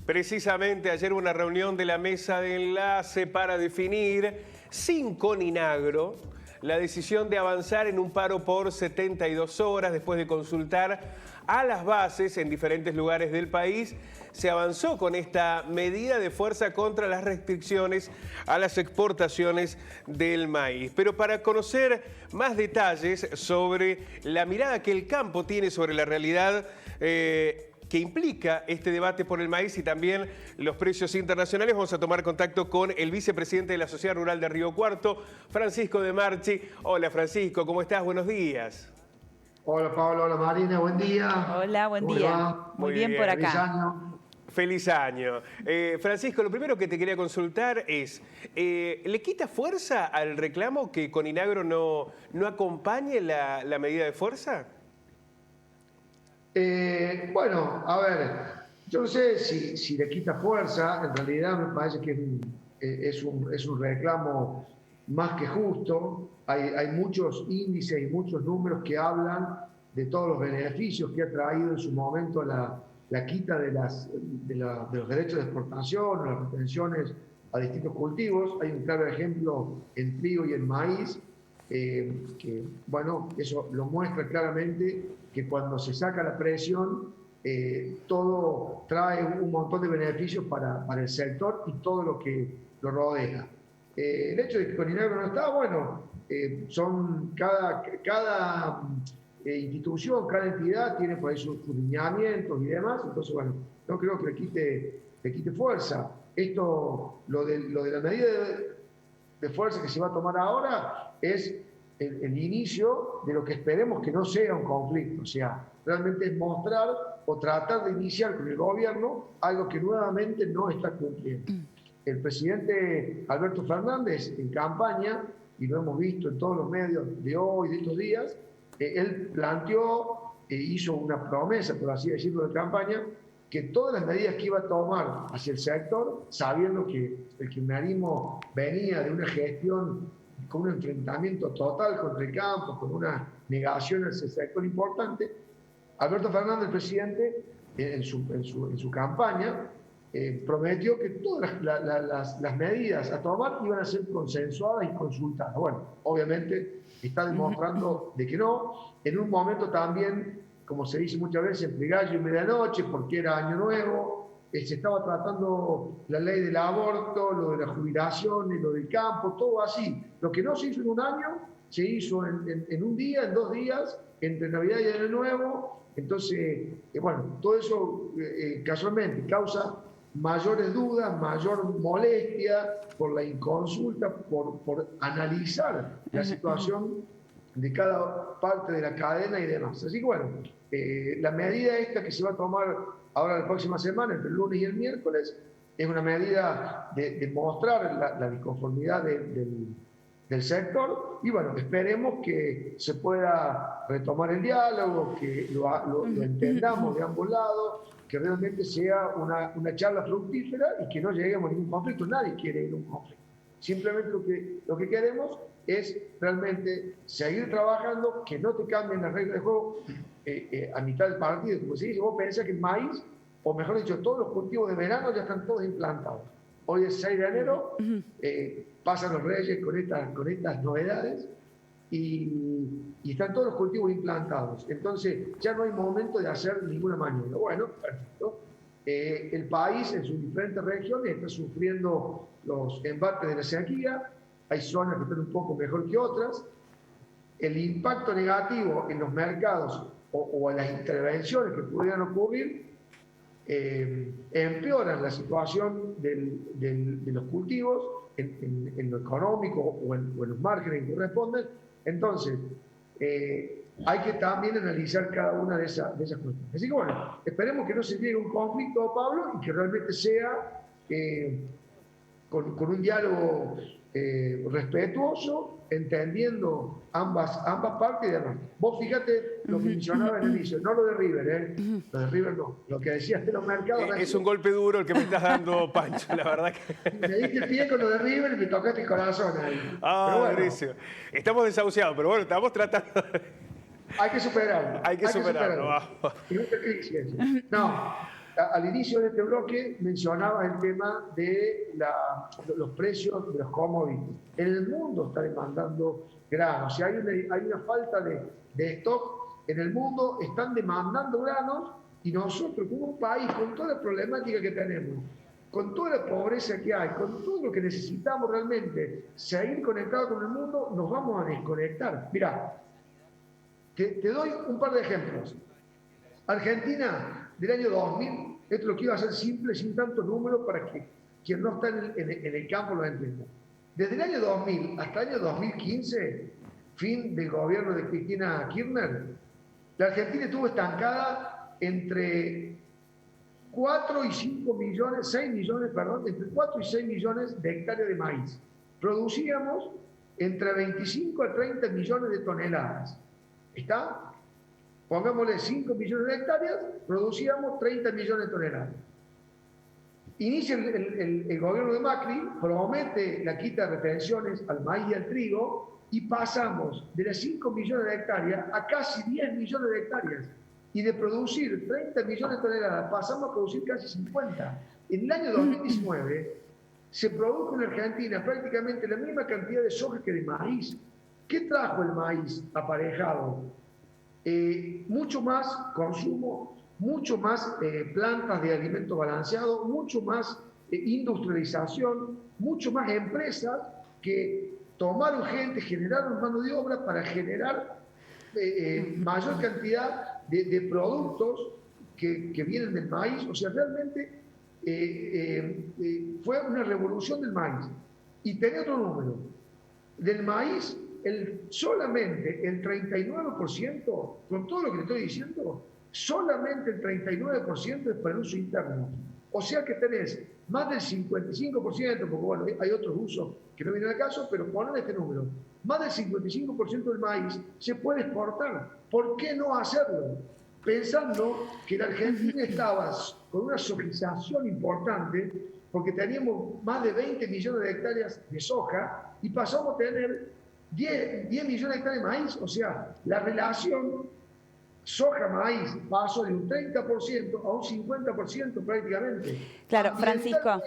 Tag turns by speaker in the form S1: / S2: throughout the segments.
S1: Precisamente ayer hubo una reunión de la mesa de enlace para definir, sin Coninagro, la decisión de avanzar en un paro por 72 horas después de consultar a las bases en diferentes lugares del país. Se avanzó con esta medida de fuerza contra las restricciones a las exportaciones del maíz. Pero para conocer más detalles sobre la mirada que el campo tiene sobre la realidad que implica este debate por el maíz y también los precios internacionales, vamos a tomar contacto con el vicepresidente de la Sociedad Rural de Río Cuarto, Francisco de Marchi. Hola Francisco, ¿cómo estás? Buenos días.
S2: Hola Pablo, hola Marina, buen día.
S3: Hola, buen día. Muy bien por acá.
S2: Feliz año.
S1: Feliz año. Francisco, lo primero que te quería consultar es, ¿le quita fuerza al reclamo que Coninagro no acompañe la medida de fuerza?
S2: Bueno, a ver, yo no sé si le quita fuerza, en realidad me parece que es un reclamo más que justo. Hay muchos índices y muchos números que hablan de todos los beneficios que ha traído en su momento la quita de los derechos de exportación, las retenciones a distintos cultivos. Hay un claro ejemplo en trigo y en maíz, que, bueno, eso lo muestra claramente que cuando se saca la presión, todo trae un montón de beneficios para el sector y todo lo que lo rodea. El hecho de que Coninagro no está, bueno, son cada institución, cada entidad tiene por ahí sus lineamientos y demás, entonces, bueno, no creo que le quite fuerza. Lo de la medida de fuerza que se va a tomar ahora es el inicio de lo que esperemos que no sea un conflicto, o sea, realmente es mostrar o tratar de iniciar con el gobierno algo que nuevamente no está cumpliendo. El presidente Alberto Fernández en campaña, y lo hemos visto en todos los medios de hoy, de estos días, él planteó, hizo una promesa, por así decirlo, de campaña, que todas las medidas que iba a tomar hacia el sector, sabiendo que el kirchnerismo venía de una gestión con un enfrentamiento total contra el campo, con una negación hacia el sector importante, Alberto Fernández, el presidente, en su campaña, prometió que todas las medidas a tomar iban a ser consensuadas y consultadas. Bueno, obviamente está demostrando de que no. En un momento también, como se dice muchas veces, entre gallo y medianoche, porque era año nuevo, se estaba tratando la ley del aborto, lo de la jubilación, lo del campo, todo así. Lo que no se hizo en un año, se hizo en un día, en 2 días, entre Navidad y Año Nuevo. Entonces, bueno, todo eso casualmente causa mayores dudas, mayor molestia por la inconsulta, por analizar la situación de cada parte de la cadena y demás. Así que bueno, la medida esta que se va a tomar ahora la próxima semana, entre el lunes y el miércoles, es una medida de mostrar la disconformidad del sector y bueno, esperemos que se pueda retomar el diálogo, que lo entendamos de ambos lados, que realmente sea una charla fructífera y que no lleguemos a ningún conflicto. Nadie quiere ir a un conflicto. Simplemente lo que queremos es realmente seguir trabajando, que no te cambien las reglas de juego a mitad del partido. Como se dice, vos pensás que el maíz, o mejor dicho, todos los cultivos de verano ya están todos implantados. Hoy es 6 de enero, pasan los reyes con estas novedades y están todos los cultivos implantados. Entonces ya no hay momento de hacer ninguna maniobra. Bueno, perfecto. El país en sus diferentes regiones está sufriendo los embates de la sequía. Hay zonas que están un poco mejor que otras. El impacto negativo en los mercados o en las intervenciones que pudieran ocurrir empeoran la situación de los cultivos en lo económico o en los márgenes que corresponden. Entonces, hay que también analizar cada una de esas cuestiones. Así que bueno, esperemos que no se llegue a un conflicto, Pablo, y que realmente sea con un diálogo respetuoso, entendiendo ambas partes y demás. Vos fíjate lo que mencionaba en el inicio, no lo de River, lo de River no, lo que decías de los mercados.
S1: Es un golpe duro el que me estás dando, Pancho, la verdad que...
S2: Me diste el pie con lo de River y me tocaste el corazón ahí.
S1: Ah, bueno. Buenísimo. Estamos desahuciados, pero bueno, estamos tratando...
S2: Hay que superarlo.
S1: Hay que superarlo.
S2: Y no te crisis. No, al inicio de este bloque mencionaba el tema de los precios de los commodities. En el mundo está demandando granos. Si hay una falta de stock en el mundo, están demandando granos y nosotros como un país, con toda la problemática que tenemos, con toda la pobreza que hay, con todo lo que necesitamos realmente seguir conectados con el mundo, nos vamos a desconectar. Mirá, te doy un par de ejemplos. Argentina del año 2000, esto lo quiero hacer simple, sin tantos números, para que quien no está en el campo lo entienda. Desde el año 2000 hasta el año 2015, fin del gobierno de Cristina Kirchner, la Argentina estuvo estancada entre 4 y 5 millones, 6 millones, perdón, entre 4 y 6 millones de hectáreas de maíz. Producíamos entre 25 a 30 millones de toneladas. ¿Está? Pongámosle 5 millones de hectáreas, producíamos 30 millones de toneladas. Inicia el gobierno de Macri, promete la quita de retenciones al maíz y al trigo, y pasamos de las 5 millones de hectáreas a casi 10 millones de hectáreas. Y de producir 30 millones de toneladas pasamos a producir casi 50. En el año 2019 se produjo en Argentina prácticamente la misma cantidad de soja que de maíz. ¿Qué trajo el maíz aparejado? Mucho más consumo, mucho más plantas de alimento balanceado, mucho más industrialización, mucho más empresas que tomaron gente, generaron mano de obra para generar mayor cantidad de productos que vienen del maíz. O sea, realmente fue una revolución del maíz. Y tenía otro número. Del maíz, solamente el 39%, con todo lo que le estoy diciendo, solamente el 39% es para el uso interno. O sea que tenés más del 55%, porque bueno, hay otros usos que no vienen al caso, pero ponen este número. Más del 55% del maíz se puede exportar. ¿Por qué no hacerlo? Pensando que la Argentina estaba con una sojización importante, porque teníamos más de 20 millones de hectáreas de soja y pasamos a tener 10 millones de hectáreas de maíz. O sea, la relación soja-maíz pasó de un 30% a un 50% prácticamente.
S3: Claro, Francisco.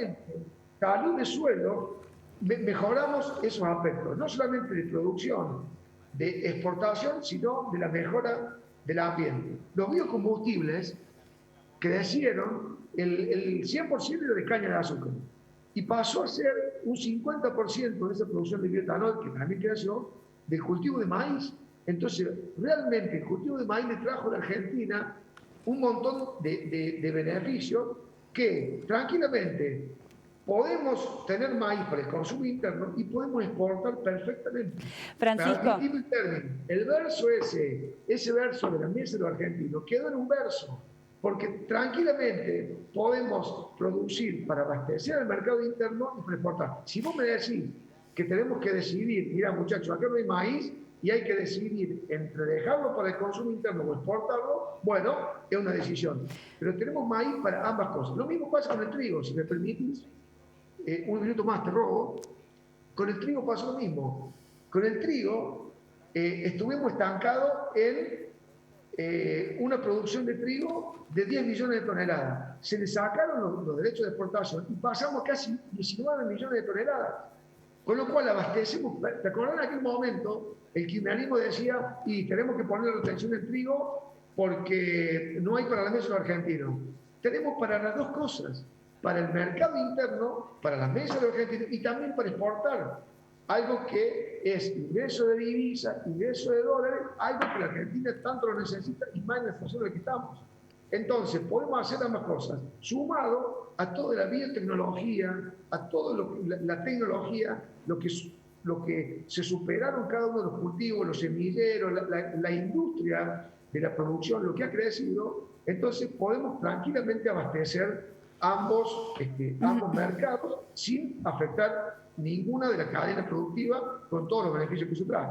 S2: Salud de suelo, mejoramos esos aspectos, no solamente de producción, de exportación, sino de la mejora del ambiente. Los biocombustibles crecieron, el 100% de caña de azúcar, y pasó a ser un 50% de esa producción de bioetanol, que también creció, del cultivo de maíz. Entonces, realmente el cultivo de maíz le trajo a la Argentina un montón de beneficios que tranquilamente podemos tener maíz para el consumo interno y podemos exportar perfectamente.
S3: Francisco.
S2: El verso ese verso de la mesa de los argentinos quedó en un verso, porque tranquilamente podemos producir para abastecer el mercado interno y para exportar. Si vos me decís que tenemos que decidir, mira muchachos, acá no hay maíz, y hay que decidir entre dejarlo para el consumo interno o exportarlo, bueno, es una decisión. Pero tenemos maíz para ambas cosas. Lo mismo pasa con el trigo, si me permitís. Un minuto más te robo. Con el trigo pasó lo mismo. Con el trigo estuvimos estancados en una producción de trigo de 10 millones de toneladas. Se le sacaron los derechos de exportación y pasamos a casi 19 millones de toneladas. Con lo cual abastecemos. ¿Te acordás en aquel momento? El kirchnerismo decía, y tenemos que poner la retención del trigo porque no hay para la mesa de los argentinos. Tenemos para las dos cosas, para el mercado interno, para la mesa de los argentinos y también para exportar. Algo que es ingreso de divisa, ingreso de dólares, algo que la Argentina tanto lo necesita y más en la situación en la que estamos. Entonces, podemos hacer ambas cosas, sumado a toda la biotecnología, a toda la tecnología, lo que se superaron cada uno de los cultivos, los semilleros, la industria de la producción, lo que ha crecido. Entonces podemos tranquilamente abastecer ambos mercados sin afectar ninguna de las cadenas productivas con todos los beneficios que se trae.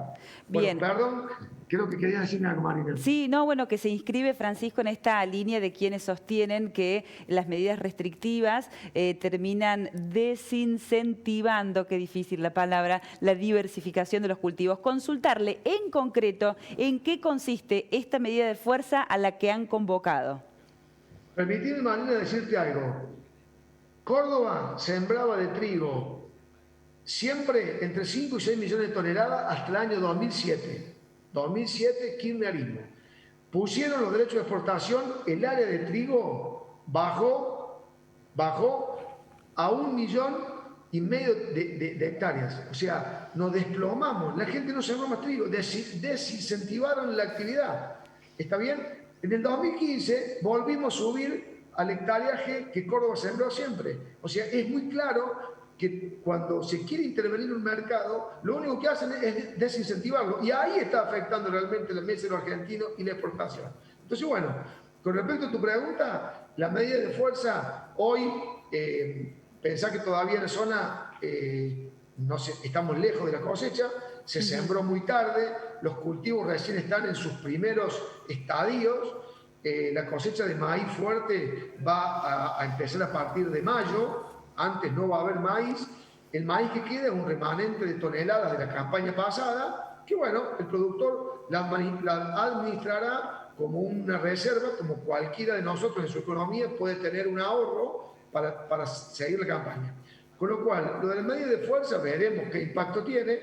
S3: Bien.
S2: Bueno, perdón, creo que quería decirme algo, Marina.
S3: Sí, no, bueno, que se inscribe, Francisco, en esta línea de quienes sostienen que las medidas restrictivas terminan desincentivando, qué difícil la palabra, la diversificación de los cultivos. Consultarle en concreto en qué consiste esta medida de fuerza a la que han convocado.
S2: Permitime, Marina, decirte algo. Córdoba sembraba de trigo siempre entre 5 y 6 millones de toneladas hasta el año 2007. 2007, kirchnerismo. Pusieron los derechos de exportación, el área de trigo bajó a 1,5 millones de hectáreas. O sea, nos desplomamos, la gente no sembró más trigo, desincentivaron la actividad. ¿Está bien? En el 2015 volvimos a subir al hectareaje que Córdoba sembró siempre. O sea, es muy claro que cuando se quiere intervenir en un mercado, lo único que hacen es desincentivarlo. Y ahí está afectando realmente la mesa de los argentinos y la exportación. Entonces, bueno, con respecto a tu pregunta, la medida de fuerza hoy, pensá que todavía en la zona no sé, estamos lejos de la cosecha, se sembró muy tarde, los cultivos recién están en sus primeros estadios, la cosecha de maíz fuerte va a empezar a partir de mayo, antes no va a haber maíz, el maíz que queda es un remanente de toneladas de la campaña pasada, que bueno, el productor la administrará como una reserva, como cualquiera de nosotros en su economía puede tener un ahorro para seguir la campaña. Con lo cual, lo de la medida de fuerza veremos qué impacto tiene.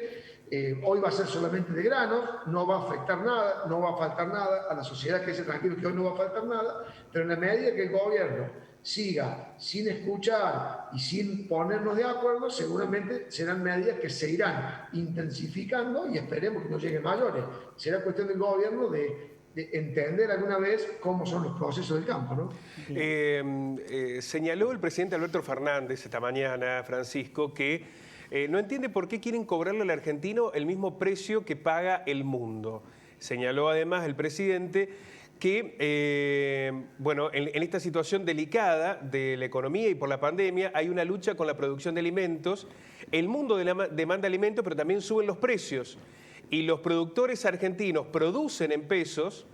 S2: Hoy va a ser solamente de granos, no va a afectar nada, no va a faltar nada, a la sociedad que dice tranquilo que hoy no va a faltar nada, pero en la medida que el gobierno siga sin escuchar y sin ponernos de acuerdo, seguramente serán medidas que se irán intensificando y esperemos que no lleguen mayores. Será cuestión del gobierno de entender alguna vez cómo son los procesos del campo, ¿no?
S1: Señaló el presidente Alberto Fernández esta mañana, Francisco, que no entiende por qué quieren cobrarle al argentino el mismo precio que paga el mundo. Señaló además el presidente que, bueno, en esta situación delicada de la economía y por la pandemia hay una lucha con la producción de alimentos. El mundo demanda alimentos, pero también suben los precios. Y los productores argentinos producen en pesos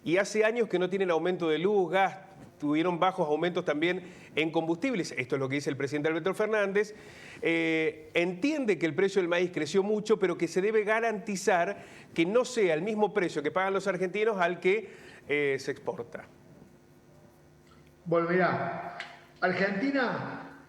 S1: y hace años que no tienen aumento de luz, gas, tuvieron bajos aumentos también en combustibles. Esto es lo que dice el presidente Alberto Fernández. Entiende que el precio del maíz creció mucho, pero que se debe garantizar que no sea el mismo precio que pagan los argentinos al que se exporta.
S2: Bueno, mirá, Argentina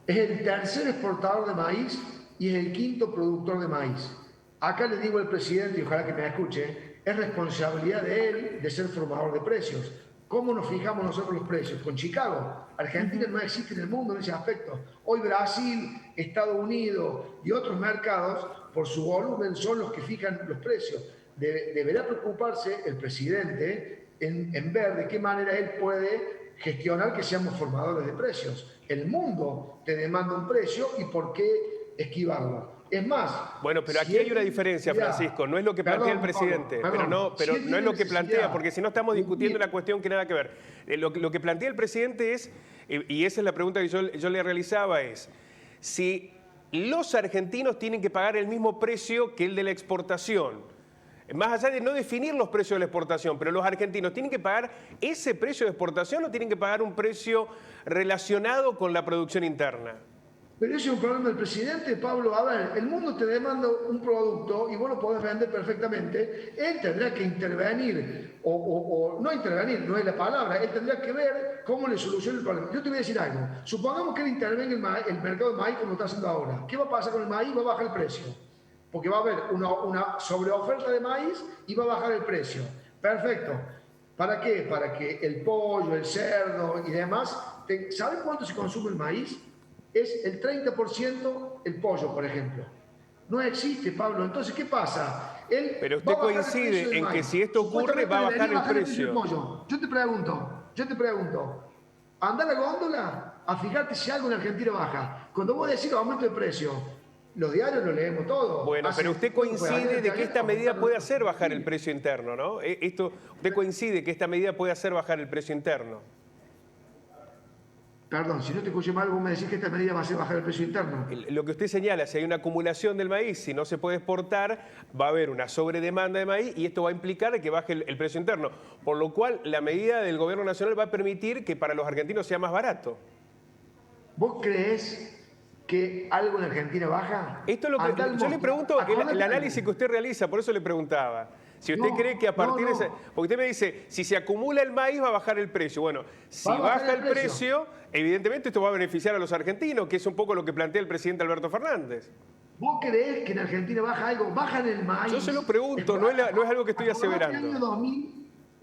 S2: es el tercer exportador de maíz y es el quinto productor de maíz. Acá le digo al presidente, y ojalá que me escuche, es responsabilidad de él de ser formador de precios. ¿Cómo nos fijamos nosotros los precios? Con Chicago. Argentina no existe en el mundo en ese aspecto. Hoy Brasil, Estados Unidos y otros mercados, por su volumen, son los que fijan los precios. Deberá preocuparse el presidente en ver de qué manera él puede gestionar que seamos formadores de precios. El mundo te demanda un precio y por qué esquivarlo. Es más...
S1: Bueno, pero aquí hay una diferencia, Francisco. No es lo que plantea el presidente. Pero no es lo que plantea, porque si no estamos discutiendo una cuestión que nada que ver. Lo que plantea el presidente es, y esa es la pregunta que yo le realizaba, es si los argentinos tienen que pagar el mismo precio que el de la exportación. Más allá de no definir los precios de la exportación, pero los argentinos tienen que pagar ese precio de exportación o tienen que pagar un precio relacionado con la producción interna.
S2: Pero ese es un problema del presidente, Pablo. A ver, el mundo te demanda un producto y vos lo podés vender perfectamente. Él tendrá que intervenir, o no intervenir, no es la palabra. Él tendrá que ver cómo le soluciona el problema. Yo te voy a decir algo. Supongamos que él intervenga el mercado de maíz como lo está haciendo ahora. ¿Qué va a pasar con el maíz? Va a bajar el precio. Porque va a haber una sobreoferta de maíz y va a bajar el precio. Perfecto. ¿Para qué? Para que el pollo, el cerdo y demás... ¿Saben cuánto se consume el maíz? Es el 30% el pollo, por ejemplo. No existe, Pablo. Entonces, ¿qué pasa?
S1: Pero usted coincide en que si esto ocurre va a bajar el precio.
S2: Yo te pregunto, anda a la góndola a fijarte si algo en Argentina baja. Cuando vos decís aumento de precio, los diarios lo leemos todo.
S1: Bueno, pero usted coincide de que esta medida puede hacer bajar el precio interno, ¿no? Usted coincide que esta medida puede hacer bajar el precio interno.
S2: Perdón, si no te escuché mal, vos me decís que esta medida va a hacer bajar el precio interno.
S1: Lo que usted señala, si hay una acumulación del maíz, si no se puede exportar, va a haber una sobredemanda de maíz y esto va a implicar que baje el precio interno. Por lo cual, la medida del gobierno nacional va a permitir que para los argentinos sea más barato.
S2: ¿Vos creés que algo en Argentina baja?
S1: Esto es lo que yo le pregunto, el análisis que usted realiza, por eso le preguntaba. Si usted
S2: No,
S1: cree que a partir
S2: no,
S1: de ese... Porque usted me dice, si se acumula el maíz va a bajar el precio. Bueno, si
S2: Va a bajar
S1: baja
S2: el
S1: el precio, evidentemente esto va a beneficiar a los argentinos, que es un poco lo que plantea el presidente Alberto Fernández.
S2: ¿Vos creés que en Argentina baja algo? Bajan el maíz.
S1: Yo se lo pregunto, no es algo que estoy aseverando.
S2: En el año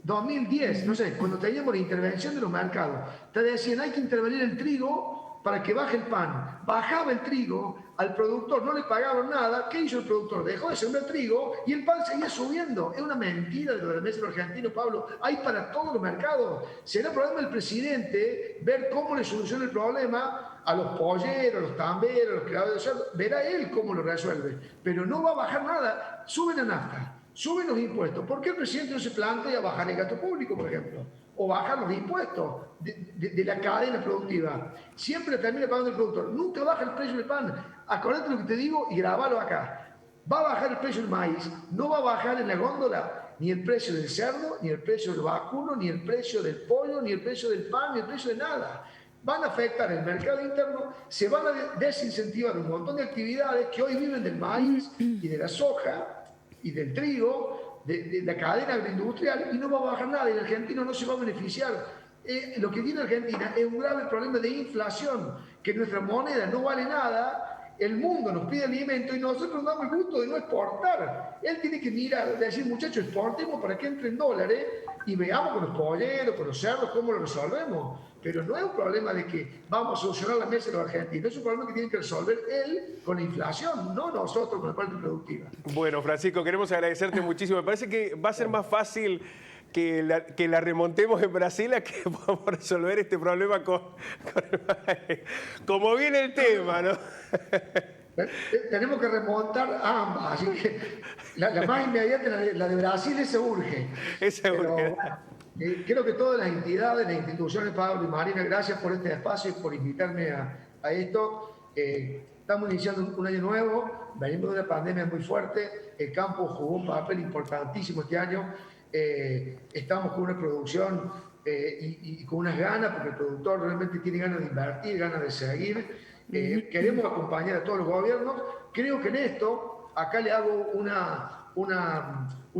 S2: 2010, no sé, cuando teníamos la intervención de los mercados, te decían hay que intervenir el trigo para que baje el pan. Bajaba el trigo, al productor no le pagaban nada. ¿Qué hizo el productor? Dejó de sembrar trigo y el pan seguía subiendo. Es una mentira de lo del mes argentino, Pablo. Hay para todos los mercados. Será problema del presidente ver cómo le soluciona el problema a los polleros, a los tamberos, a los criadores de cerdo. Verá él cómo lo resuelve. Pero no va a bajar nada. Suben la nafta. Suben los impuestos. ¿Por qué el presidente no se plantea bajar el gasto público, por ejemplo? O bajar los impuestos de la cadena productiva. Siempre termina pagando el productor. Nunca baja el precio del pan. Acordate lo que te digo y grabalo acá. Va a bajar el precio del maíz. No va a bajar en la góndola ni el precio del cerdo, ni el precio del vacuno, ni el precio del pollo, ni el precio del pan, ni el precio de nada. Van a afectar el mercado interno, se van a desincentivar un montón de actividades que hoy viven del maíz y de la soja y del trigo, de la cadena agroindustrial, y no va a bajar nada, y el argentino no se va a beneficiar. Lo que tiene Argentina es un grave problema de inflación, que nuestra moneda no vale nada, el mundo nos pide alimento y nosotros damos el gusto de no exportar. Él tiene que mirar, decir, muchachos, exportemos para que entren dólares y veamos con los polleros, con los cerdos, cómo lo resolvemos. Pero no es un problema de que vamos a solucionar la mesa de los argentinos, es un problema que tiene que resolver él con la inflación, no nosotros con la parte productiva.
S1: Bueno, Francisco, queremos agradecerte muchísimo. Me parece que va a ser más fácil que la remontemos en Brasil a que podamos resolver este problema como viene el tema, ¿no?
S2: Tenemos que remontar ambas, así que la más inmediata, la de Brasil, esa urge.
S1: Esa urge.
S2: Creo que todas las entidades, las instituciones, Pablo y Marina, gracias por este espacio y por invitarme a esto. Estamos iniciando un año nuevo, venimos de una pandemia muy fuerte, el campo jugó un papel importantísimo este año, estamos con una producción y con unas ganas, porque el productor realmente tiene ganas de invertir, ganas de seguir. Queremos acompañar a todos los gobiernos. Creo que en esto, acá le hago un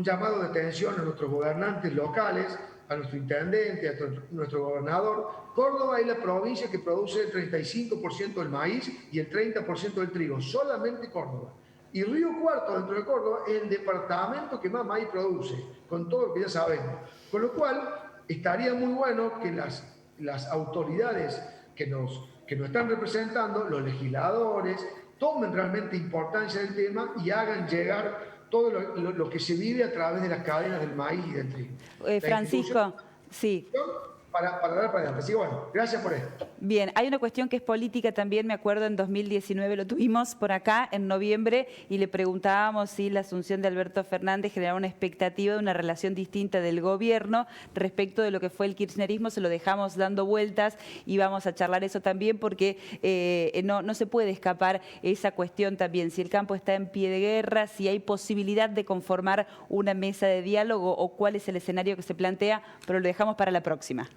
S2: llamado de atención a nuestros gobernantes locales, a nuestro intendente, a nuestro gobernador. Córdoba es la provincia que produce el 35% del maíz y el 30% del trigo, solamente Córdoba. Y Río Cuarto, dentro de Córdoba, es el departamento que más maíz produce, con todo lo que ya sabemos. Con lo cual, estaría muy bueno que las autoridades que nos están representando, los legisladores, tomen realmente importancia del tema y hagan llegar todo lo que se vive a través de las cadenas del maíz y del trigo.
S3: Francisco, sí.
S2: Para dar para adelante. Así que bueno, gracias por esto.
S3: Bien, hay una cuestión que es política también, me acuerdo en 2019 lo tuvimos por acá en noviembre y le preguntábamos si la asunción de Alberto Fernández generaba una expectativa de una relación distinta del gobierno respecto de lo que fue el kirchnerismo. Se lo dejamos dando vueltas y vamos a charlar eso también porque no se puede escapar esa cuestión también, si el campo está en pie de guerra, si hay posibilidad de conformar una mesa de diálogo o cuál es el escenario que se plantea, pero lo dejamos para la próxima.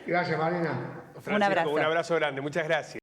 S2: Gracias, Marina.
S1: Francisco, un abrazo grande. Muchas gracias.